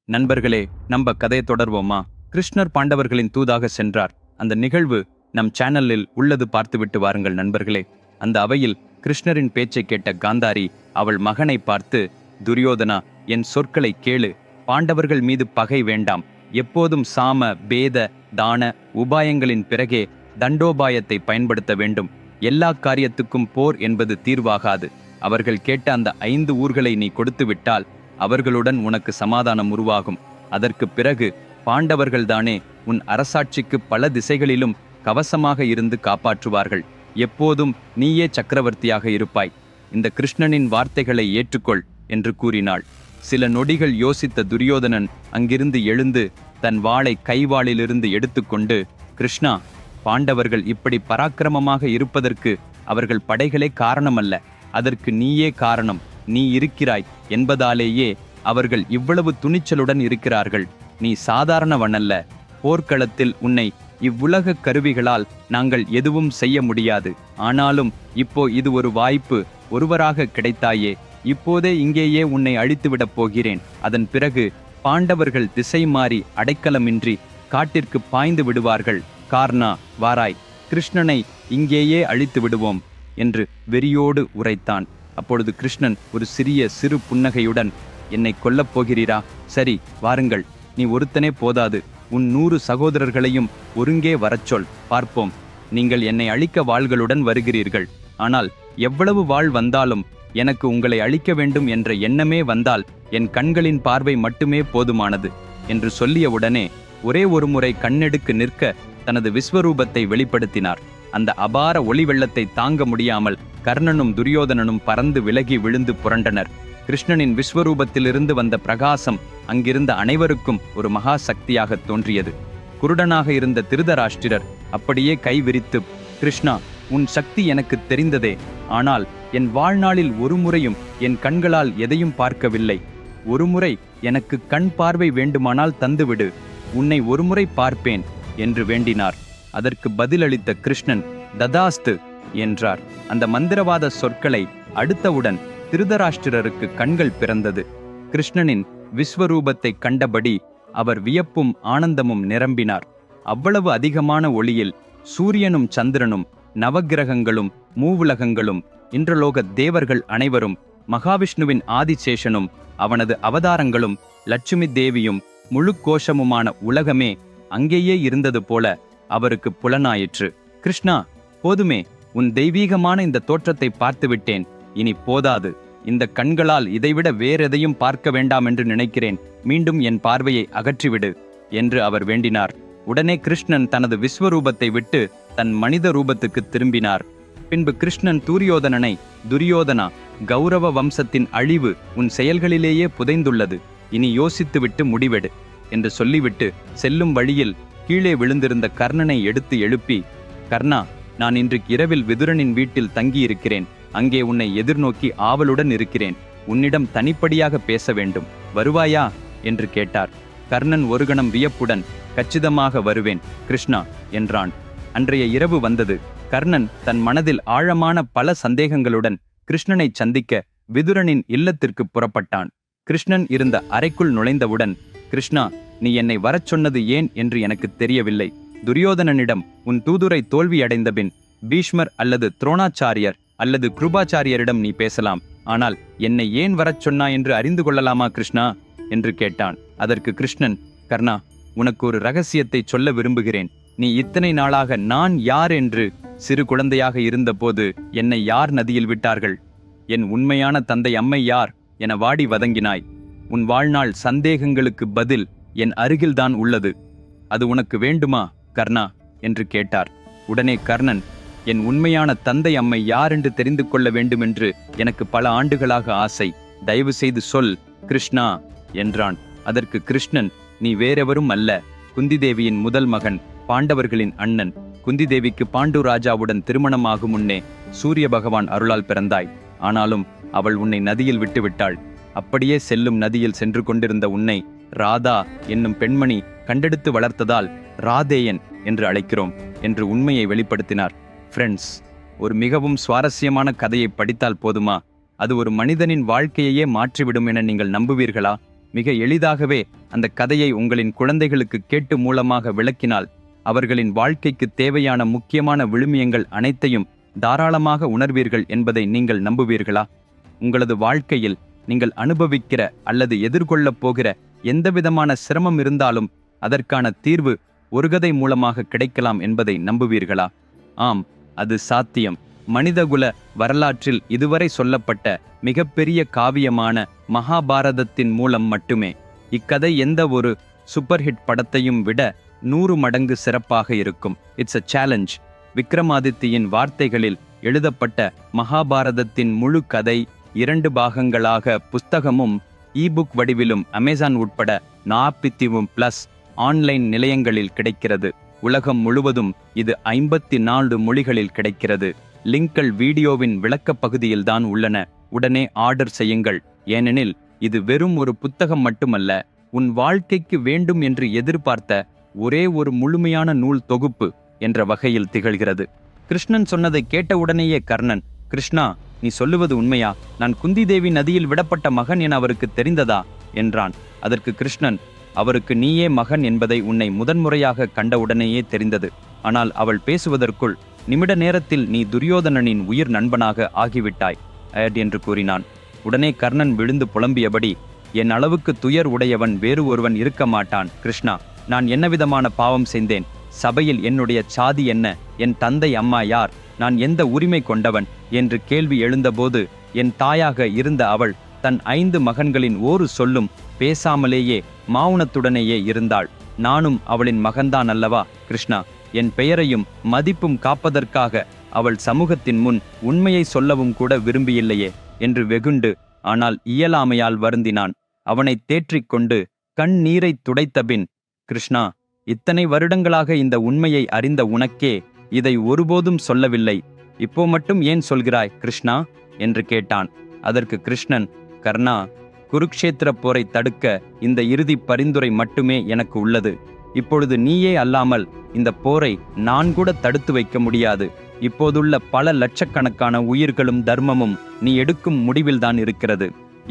நண்பர்களே, நம்ம கதையை தொடர்வோமா? கிருஷ்ணர் பாண்டவர்களின் தூதாக சென்றார். அந்த நிகழ்வு நம் சேனலில் உள்ளது, பார்த்துவிட்டு வாருங்கள் நண்பர்களே. அந்த அவையில் கிருஷ்ணரின் பேச்சை கேட்ட காந்தாரி அவள் மகனை பார்த்து, துரியோதனா, என் சொற்களை கேளு. பாண்டவர்கள் மீது பகை வேண்டாம். எப்போதும் சாம பேத தான உபாயங்களின் பிறகே தண்டோபாயத்தை பயன்படுத்த வேண்டும். எல்லா காரியத்துக்கும் போர் என்பது தீர்வாகாது. அவர்கள் கேட்ட அந்த 5 ஊர்களை நீ கொடுத்து விட்டால் அவர்களுடன் உனக்கு சமாதானம் உருவாகும். அதற்கு பிறகு பாண்டவர்கள்தானே உன் அரசாட்சிக்கு பல திசைகளிலும் கவசமாக இருந்து காப்பாற்றுவார்கள். எப்போதும் நீயே சக்கரவர்த்தியாக இருப்பாய். இந்த கிருஷ்ணனின் வார்த்தைகளை ஏற்றுக்கொள் என்று கூறினாள். சில நொடிகள் யோசித்த துரியோதனன் அங்கிருந்து எழுந்து தன் வாளை கைவாளிலிருந்து எடுத்துக்கொண்டு, கிருஷ்ணா, பாண்டவர்கள் இப்படி பராக்கிரமமாக இருப்பதற்கு அவர்கள் படைகளே காரணமல்ல, அதற்கு நீயே காரணம். நீ இருக்கிறாய் என்பதாலேயே அவர்கள் இவ்வளவு துணிச்சலுடன் இருக்கிறார்கள். நீ சாதாரணவனல்ல. போர்க்களத்தில் உன்னை இவ்வுலக கருவிகளால் நாங்கள் எதுவும் செய்ய முடியாது. ஆனாலும் இப்போ இது ஒரு வாய்ப்பு. ஒருவராக கிடைத்தாயே. இப்போதே இங்கேயே உன்னை அழித்துவிடப் போகிறேன். அதன் பிறகு பாண்டவர்கள் திசை மாறி அடைக்கலமின்றி காட்டிற்கு பாய்ந்து விடுவார்கள். கார்ணா, வாராய். கிருஷ்ணனை இங்கேயே அழித்து விடுவோம் என்று வெறியோடு உரைத்தான். அப்பொழுது கிருஷ்ணன் ஒரு சிறு புன்னகையுடன், என்னை கொல்லப் போகிறீரா? சரி, வாருங்கள். நீ ஒருத்தனே போதாது. உன் 100 சகோதரர்களையும் ஒருங்கே வரச்சொல், பார்ப்போம். நீங்கள் என்னை அழிக்க வாள்களுடன் வருகிறீர்கள். ஆனால் எவ்வளவு வாள் வந்தாலும் எனக்கு உங்களை அழிக்க வேண்டும் என்ற எண்ணமே வந்தால் என் கண்களின் பார்வை மட்டுமே போதுமானது என்று சொல்லியவுடனே ஒரே ஒரு முறை கண்ணெடுக்கு நிற்க தனது விஸ்வரூபத்தை வெளிப்படுத்தினார். அந்த அபார ஒளி வெள்ளத்தை தாங்க முடியாமல் கர்ணனும் துரியோதனனும் பறந்து விலகி விழுந்து புரண்டனர். கிருஷ்ணனின் விஸ்வரூபத்திலிருந்து வந்த பிரகாசம் அங்கிருந்த அனைவருக்கும் ஒரு மகா சக்தியாக தோன்றியது. குருடனாக இருந்த திருதராஷ்டிரர் அப்படியே கைவிரித்து, கிருஷ்ணா, உன் சக்தி எனக்கு தெரிந்ததே. ஆனால் என் வாழ்நாளில் ஒரு முறையும் என் கண்களால் எதையும் பார்க்கவில்லை. ஒருமுறை எனக்கு கண் பார்வை வேண்டுமானால் தந்துவிடு. உன்னை ஒருமுறை பார்ப்பேன் என்று வேண்டினார். அதற்கு பதிலளித்த கிருஷ்ணன், ததாஸ்து என்றார். அந்த மந்திரவாத சொற்களை அடுத்தவுடன் திருதராஷ்டிரருக்கு கண்கள் பிறந்தது. கிருஷ்ணனின் விஸ்வரூபத்தை கண்டபடி அவர் வியப்பும் ஆனந்தமும் நிரம்பினார். அவ்வளவு அதிகமான ஒளியில் சூரியனும் சந்திரனும் நவக்கிரகங்களும் மூவுலகங்களும் இந்திரலோக தேவர்கள் அனைவரும் மகாவிஷ்ணுவின் ஆதிசேஷனும் அவனது அவதாரங்களும் லட்சுமி தேவியும் முழு கோஷமுமான உலகமே அங்கேயே இருந்தது போல அவருக்கு புலனாயிற்று. கிருஷ்ணா, போதுமே. உன் தெய்வீகமான இந்த தோற்றத்தை பார்த்துவிட்டேன். இனி போதாது. இந்த கண்களால் இதைவிட வேறெதையும் பார்க்க வேண்டாம் என்று நினைக்கிறேன். மீண்டும் என் பார்வையை அகற்றிவிடு என்று அவர் வேண்டினார். உடனே கிருஷ்ணன் தனது விஸ்வரூபத்தை விட்டு தன் மனித ரூபத்துக்கு திரும்பினார். பின்பு கிருஷ்ணன் துரியோதனனை, துரியோதனா, கௌரவ வம்சத்தின் அழிவு உன் செயல்களிலேயே புதைந்துள்ளது. இனி யோசித்துவிட்டு முடிவெடு என்று சொல்லிவிட்டு செல்லும் வழியில் கீழே விழுந்திருந்த கர்ணனை எடுத்து எழுப்பி, கர்ணா, நான் இன்று இரவில் விதுரனின் வீட்டில் தங்கியிருக்கிறேன். அங்கே உன்னை எதிர்நோக்கி ஆவலுடன் இருக்கிறேன். உன்னிடம் தனிப்படியாக பேச வேண்டும். வருவாயா என்று கேட்டார். கர்ணன் ஒரு கணம் வியப்புடன், கச்சிதமாக வருவேன் கிருஷ்ணா என்றான். அன்றைய இரவு வந்தது. கர்ணன் தன் மனதில் ஆழமான பல சந்தேகங்களுடன் கிருஷ்ணனை சந்திக்க விதுரனின் இல்லத்திற்கு புறப்பட்டான். கிருஷ்ணன் இருந்த அறைக்குள் நுழைந்தவுடன், கிருஷ்ணா, நீ என்னை வரச் சொன்னது ஏன் என்று எனக்கு தெரியவில்லை. துரியோதனனிடம் உன் தூதுரை தோல்வியடைந்தபின் பீஷ்மர் அல்லது துரோணாச்சாரியர் அல்லது கிருபாச்சாரியரிடம் நீ பேசலாம். ஆனால் என்னை ஏன் வரச் சொன்னா என்று அறிந்து கொள்ளலாமா கிருஷ்ணா என்று கேட்டான். அதற்கு கிருஷ்ணன், கர்ணா, உனக்கு ஒரு ரகசியத்தை சொல்ல விரும்புகிறேன். நீ இத்தனை நாளாக நான் யார் என்று சிறு குழந்தையாக இருந்தபோது என்னை யார் நதியில் விட்டார்கள், என் உண்மையான தந்தை அம்மை யார் என வாடி வதங்கினாய். உன் வாழ்நாள் சந்தேகங்களுக்கு பதில் என் அருகில்தான் உள்ளது. அது உனக்கு வேண்டுமா கர்ணா என்று கேட்டார். உடனே கர்ணன், என் உண்மையான தந்தை அம்மை யார் என்று தெரிந்து கொள்ள வேண்டுமென்று எனக்கு பல ஆண்டுகளாக ஆசை. தயவு செய்து சொல் கிருஷ்ணா என்றான். அதற்கு கிருஷ்ணன், நீ வேறெவரும் அல்ல, குந்தி தேவியின் முதல் மகன், பாண்டவர்களின் அண்ணன். குந்தி தேவிக்கு பாண்டு ராஜாவுடன் திருமணமாகும் முன்னே சூரிய பகவான் அருளால் பிறந்தாய். ஆனாலும் அவள் உன்னை நதியில் விட்டுவிட்டாள். அப்படியே செல்லும் நதியில் சென்று கொண்டிருந்த உன்னை ராதா என்னும் பெண்மணி கண்டெடுத்து வளர்த்ததால் ராதேயன் என்று அழைக்கிறோம் என்று உண்மையை வெளிப்படுத்தினார். ஃப்ரெண்ட்ஸ், ஒரு மிகவும் சுவாரஸ்யமான கதையை படித்தால் போதுமா? அது ஒரு மனிதனின் வாழ்க்கையையே மாற்றிவிடும் என நீங்கள் நம்புவீர்களா? மிக எளிதாகவே அந்த கதையை உங்களின் குழந்தைகளுக்கு கேட்டு மூலமாக விளக்கினால் அவர்களின் வாழ்க்கைக்கு தேவையான முக்கியமான விழுமியங்கள் அனைத்தையும் தாராளமாக உணர்வீர்கள் என்பதை நீங்கள் நம்புவீர்களா? உங்களது வாழ்க்கையில் நீங்கள் அனுபவிக்கிற அல்லது எதிர்கொள்ளப் போகிற எந்தவிதமான சிரமம் இருந்தாலும் அதற்கான தீர்வு ஒரு கதை மூலமாக கிடைக்கலாம் என்பதை நம்புவீர்களா? ஆம், அது சாத்தியம். மனிதகுல வரலாற்றில் இதுவரை சொல்லப்பட்ட மிகப்பெரிய காவியமான மகாபாரதத்தின் மூலம் மட்டுமே. இக்கதை எந்த ஒரு சூப்பர் ஹிட் படத்தையும் விட 100 மடங்கு சிறப்பாக இருக்கும். It's a challenge. விக்ரமாதித்தியின் வார்த்தைகளில் எழுதப்பட்ட மகாபாரதத்தின் முழு கதை 2 பாகங்களாக புஸ்தகமும் இபுக் வடிவிலும் அமேசான் உட்பட 40+ ஆன்லைன் நிலையங்களில் கிடைக்கிறது. உலகம் முழுவதும் இது 54 மொழிகளில் கிடைக்கிறது. லிங்க்கள் வீடியோவின் விளக்கப் பகுதியில்தான் உள்ளன. உடனே ஆர்டர் செய்யுங்கள். ஏனெனில் இது வெறும் ஒரு புத்தகம் மட்டுமல்ல, உன் வாழ்க்கைக்கு வேண்டும் என்று எதிர்பார்த்த ஒரே ஒரு முழுமையான நூல் தொகுப்பு என்ற வகையில் திகழ்கிறது. கிருஷ்ணன் சொன்னதை கேட்டவுடனேயே கர்ணன், கிருஷ்ணா, நீ சொல்லுவது உண்மையா? நான் குந்தி தேவி நதியில் விடப்பட்ட மகன் என அவருக்கு தெரிந்ததா என்றான். அதற்கு கிருஷ்ணன், அவருக்கு நீயே மகன் என்பதை உன்னை முதன்முறையாக கண்டவுடனேயே தெரிந்தது. ஆனால் அவள் பேசுவதற்குள் நிமிட நேரத்தில் நீ துரியோதனனின் உயிர் நண்பனாக ஆகிவிட்டாய் என்று கூறினான். உடனே கர்ணன் விழுந்து புலம்பியபடி, என் அளவுக்கு துயர் உடையவன் வேறு ஒருவன் இருக்க மாட்டான். கிருஷ்ணா, நான் என்னவிதமான பாவம் செய்தேன்? சபையில் என்னுடைய சாதி என்ன? என் தந்தை அம்மா யார்? நான் எந்த உரிமை கொண்டவன் என்று கேள்வி எழுந்தபோது என் தாயாக இருந்த அவள் தன் 5 மகன்களின் ஒரு சொல்லும் பேசாமலேயே மௌனத்துடனேயே இருந்தாள். நானும் அவளின் மகன்தான் அல்லவா கிருஷ்ணா? என் பெயரையும் மதிப்பும் காப்பதற்காக அவள் சமூகத்தின் முன் உண்மையை சொல்லவும் கூட விரும்பியில்லையே என்று வெகுண்டு, ஆனால் இயலாமையால் வருந்தினான். அவனை தேற்றிக்கொண்டு கண்ணீரை துடைத்தபின், கிருஷ்ணா, இத்தனை வருடங்களாக இந்த உண்மையை அறிந்த உனக்கே இதை ஒருபோதும் சொல்லவில்லை. இப்போ மட்டும் ஏன் சொல்கிறாய் கிருஷ்ணா என்று கேட்டான். அதற்கு கிருஷ்ணன், கர்ணா, குருக்ஷேத்திர போரை தடுக்க இந்த இறுதி பரிந்துரை மட்டுமே எனக்கு உள்ளது. இப்பொழுது நீயே அல்லாமல் இந்த போரை நான் கூட தடுத்து வைக்க முடியாது. இப்போதுள்ள பல லட்சக்கணக்கான உயிர்களும் தர்மமும் நீ எடுக்கும் முடிவில்தான் இருக்கிறது.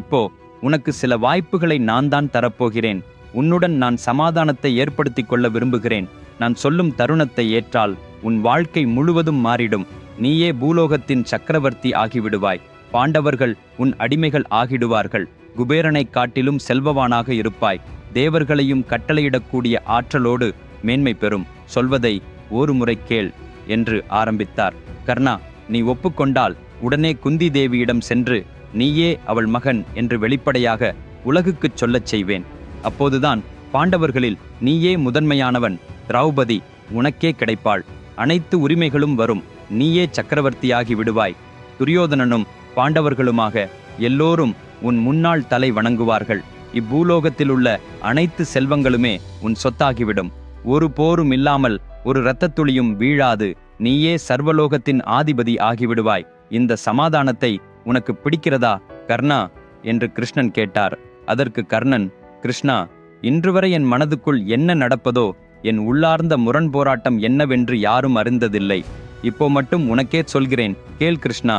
இப்போ உனக்கு சில வாய்ப்புகளை நான் தான் தரப்போகிறேன். உன்னுடன் நான் சமாதானத்தை ஏற்படுத்தி கொள்ள விரும்புகிறேன். நான் சொல்லும் தருணத்தை ஏற்றால் உன் வாழ்க்கை முழுவதும் மாறிடும். நீயே பூலோகத்தின் சக்கரவர்த்தி ஆகிவிடுவாய். பாண்டவர்கள் உன் அடிமைகள் ஆகிடுவார்கள். குபேரனை காட்டிலும் செல்வவானாக இருப்பாய். தேவர்களையும் கட்டளையிடக்கூடிய ஆற்றலோடு மேன்மை பெறும். சொல்வதை ஒரு முறை கேள் என்று ஆரம்பித்தார். கர்ணா, நீ ஒப்புக்கொண்டால் உடனே குந்தி தேவியிடம் சென்று நீயே அவள் மகன் என்று வெளிப்படையாக உலகுக்குச் சொல்லச் செய்வேன். அப்போதுதான் பாண்டவர்களில் நீயே முதன்மையானவன். திரௌபதி உனக்கே கிடைப்பாள். அனைத்து உரிமைகளும் வரும். நீயே சக்கரவர்த்தியாகி விடுவாய். துரியோதனனும் பாண்டவர்களுமாக எல்லோரும் உன் முன்னாள் தலை வணங்குவார்கள். இப்பூலோகத்திலுள்ள அனைத்து செல்வங்களுமே உன் சொத்தாகிவிடும். ஒரு போரும் இல்லாமல் ஒரு இரத்தத் துளியும் வீழாது. நீயே சர்வலோகத்தின் ஆதிபதி ஆகிவிடுவாய். இந்த சமாதானத்தை உனக்கு பிடிக்கிறதா கர்ணா என்று கிருஷ்ணன் கேட்டார். அதற்கு கர்ணன், கிருஷ்ணா, இன்று வரை என் மனதுக்குள் என்ன நடப்பதோ, என் உள்ளார்ந்த முரண் போராட்டம் என்னவென்று யாரும் அறிந்ததில்லை. இப்போ மட்டும் உனக்கே சொல்கிறேன், கேள் கிருஷ்ணா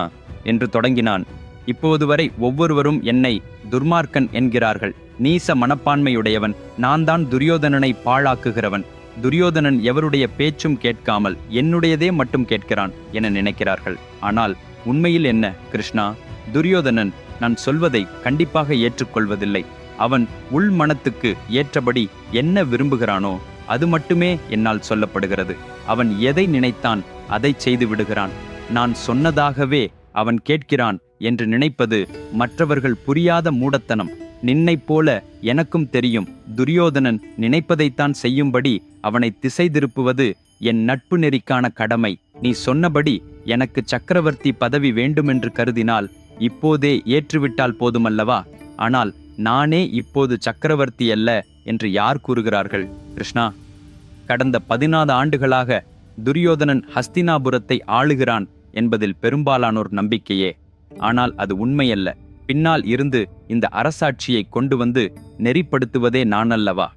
என்று தொடங்கினான். இப்போது வரை ஒவ்வொருவரும் என்னை துர்மார்க்கன் என்கிறார்கள். நீச மனப்பான்மையுடையவன். நான் தான் துரியோதனனை பாழாக்குகிறவன். துரியோதனன் எவருடைய பேச்சும் கேட்காமல் என்னுடையதே மட்டும் கேட்கிறான் என நினைக்கிறார்கள். ஆனால் உண்மையில் என்ன கிருஷ்ணா? துரியோதனன் நான் சொல்வதை கண்டிப்பாக ஏற்றுக்கொள்வதில்லை. அவன் உள் மனத்துக்கு ஏற்றபடி என்ன விரும்புகிறானோ அது மட்டுமே என்னால் சொல்லப்படுகிறது. அவன் எதை நினைத்தான் அதை செய்து விடுகிறான். நான் சொன்னதாகவே அவன் கேட்கிறான் என்று நினைப்பது மற்றவர்கள் புரியாத மூடத்தனம். நின்னைப் போல எனக்கும் தெரியும். துரியோதனன் நினைப்பதைத்தான் செய்யும்படி அவனை திசை திருப்புவது என் நட்பு நெறிக்கான கடமை. நீ சொன்னபடி எனக்கு சக்கரவர்த்தி பதவி வேண்டுமென்று கருதினால் இப்போதே ஏற்றுவிட்டால் போதுமல்லவா? ஆனால் நானே இப்போது சக்கரவர்த்தி அல்ல என்று யார் கூறுகிறார்கள் கிருஷ்ணா? கடந்த 14 ஆண்டுகளாக துரியோதனன் ஹஸ்தினாபுரத்தை ஆளுகிறான் என்பதில் பெரும்பாலானோர் நம்பிக்கையே. ஆனால் அது உண்மையல்ல. பின்னால் இருந்து இந்த அரசாட்சியை கொண்டு வந்து நெறிப்படுத்துவதே நான் அல்லவா?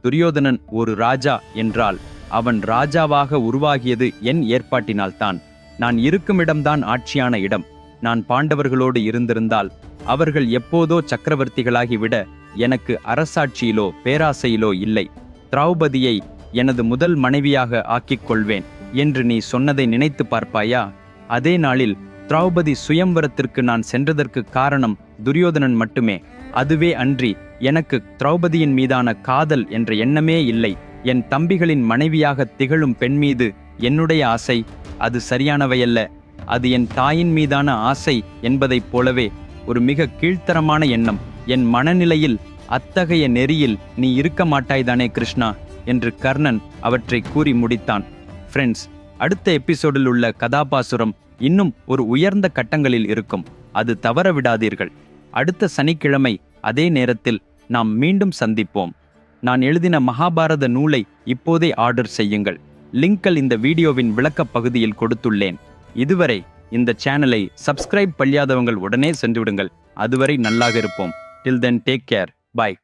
துரியோதனன் ஒரு ராஜா என்றால் அவன் ராஜாவாக உருவாகியது என் ஏற்பாட்டினால்தான். நான் இருக்கும் இடம்தான் ஆட்சியான இடம். நான் பாண்டவர்களோடு இருந்திருந்தால் அவர்கள் எப்போதோ சக்கரவர்த்திகளாகிவிட எனக்கு அரசாட்சியிலோ பேராசையிலோ இல்லை. திரௌபதியை எனது முதல் மனைவியாக ஆக்கிக் கொள்வேன் என்று நீ சொன்னதை நினைத்து பார்ப்பாயா? அதே நாளில் திரௌபதி சுயம்வரத்திற்கு நான் சென்றதற்கு காரணம் துரியோதனன் மட்டுமே. அதுவே அன்றி எனக்கு திரௌபதியின் மீதான காதல் என்ற எண்ணமே இல்லை. என் தம்பிகளின் மனைவியாக திகழும் பெண் மீது என்னுடைய ஆசை அது சரியானவையல்ல. அது என் தாயின் மீதான ஆசை என்பதைப் போலவே ஒரு மிக கீழ்த்தரமான எண்ணம். என் மனநிலையில் அத்தகைய நெறியில் நீ இருக்க மாட்டாய்தானே கிருஷ்ணா என்று கர்ணன் அவற்றை கூறி முடித்தான். ஃப்ரெண்ட்ஸ், அடுத்த எபிசோடில் உள்ள கதாபாசுரம் இன்னும் ஒரு உயர்ந்த கட்டங்களில் இருக்கும். அது தவற விடாதீர்கள். அடுத்த சனிக்கிழமை அதே நேரத்தில் நாம் மீண்டும் சந்திப்போம். நான் எழுதின மகாபாரத நூலை இப்போதே ஆர்டர் செய்யுங்கள். லிங்கல் இந்த வீடியோவின் விளக்கப் பகுதியில் கொடுத்துள்ளேன். இதுவரை இந்த சேனலை சப்ஸ்கிரைப் பண்ணாதவங்கள் உடனே சென்று விடுங்கள். அதுவரை நல்லாக இருப்போம். டில் தென், டேக் கேர். பாய்.